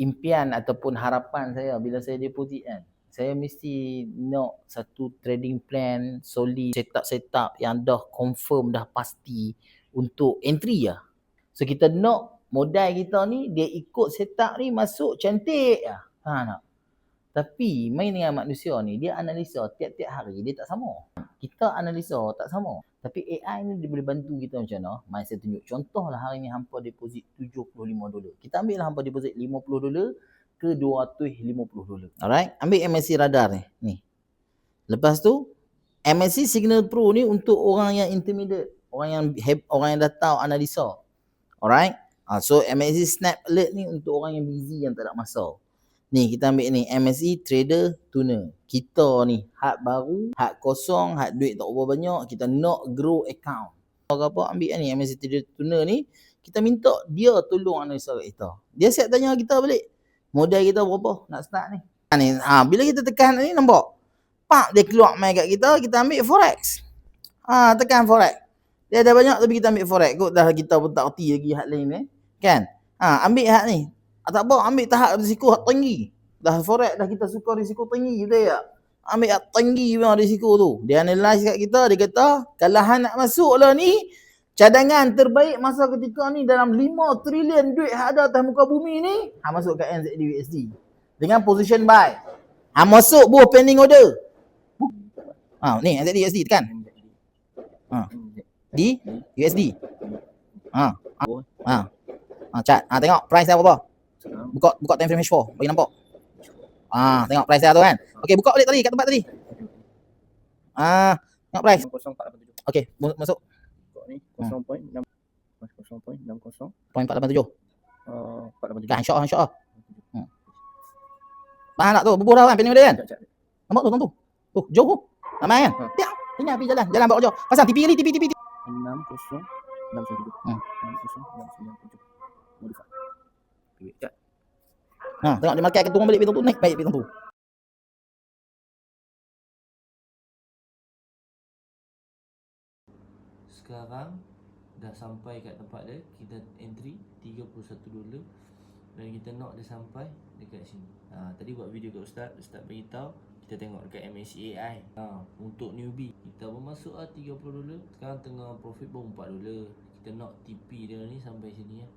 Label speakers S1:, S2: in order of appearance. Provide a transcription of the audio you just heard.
S1: impian ataupun harapan saya bila saya deposit kan, saya mesti nak satu trading plan solid, setup yang dah confirm, dah pasti untuk entry lah. So kita nak modal kita ni dia ikut setup ni masuk cantik lah. Tak? Tapi main dengan manusia ni, dia analisa tiap-tiap hari dia tak sama. Kita analisa tak sama. Tapi AI ni dia boleh bantu kita macam mana? Mari saya tunjuk. Contohlah hari ni hampa deposit $75. Kita ambil lah hampa deposit $50 ke $250. Alright? Ambil MACD radar ni. Lepas tu MACD Signal Pro ni untuk orang yang intermediate, orang yang dah tahu analisa. Alright? So MACD Snap Alert ni untuk orang yang busy, yang tak ada masa. Ni kita ambil ni MACD Trader Tuner. Kita ni hak baru, hak kosong, hak duit tak berapa banyak, kita nak grow account. Apa ambil ni MACD Trader Tuner ni, kita minta dia tolong analisa kita. Dia siap tanya kita balik, modal kita berapa nak start ni. Bila kita tekan ni nampak, pak dia keluar main kat kita ambil forex. Tekan forex. Dia ada banyak tapi kita ambil forex. Kok dah kita pun tak erti lagi hak lain ni, kan? Ambil hak ni. Tak apa, ambil tahap risiko hak tinggi. Dah forex dah kita suka risiko tinggi, betul tak? Ambil hak tinggi memang risiko tu. Dia analyse kat kita, dia kata kalau hang nak masuk lah ni, cadangan terbaik masa ketika ni dalam 5 trilion duit hak ada atas muka bumi ni, hang masuk kat NZD USD dengan position buy. Hang masuk buah pending order. Ni NZD USD tekan. Di USD. Cat. Tengok price dia berapa. Buka time frame H4 bagi nampak. Tengok price dia tu kan. Okey, buka balik tadi kat tempat tadi. Tengok price. 0.487. Okey, masuk. Buka ni 0.6 0.600.487. 487. Kan insya-Allah. Faham tak tu? Bubuh dah kan pending order kan? Nampak tu tu. Tu, jauh tu. Ramai kan? Tiap. Tinggal pergi jalan bawa jauh. Pasang TP ni, TP. 60 697. 60 697. Modify. Wait, kat. Tengok dia market turun balik betul tu, naik baik betul tu.
S2: Sekarang dah sampai kat tempat dia, kita entry $31 dan kita nak dia sampai dekat sini. Tadi buat video kat Ustaz bagi tahu kita tengok dekat MACD AI. Untuk newbie kita pun masuk $30. Sekarang tengah profit pun $4. Kita nak TP dia ni sampai sini ya.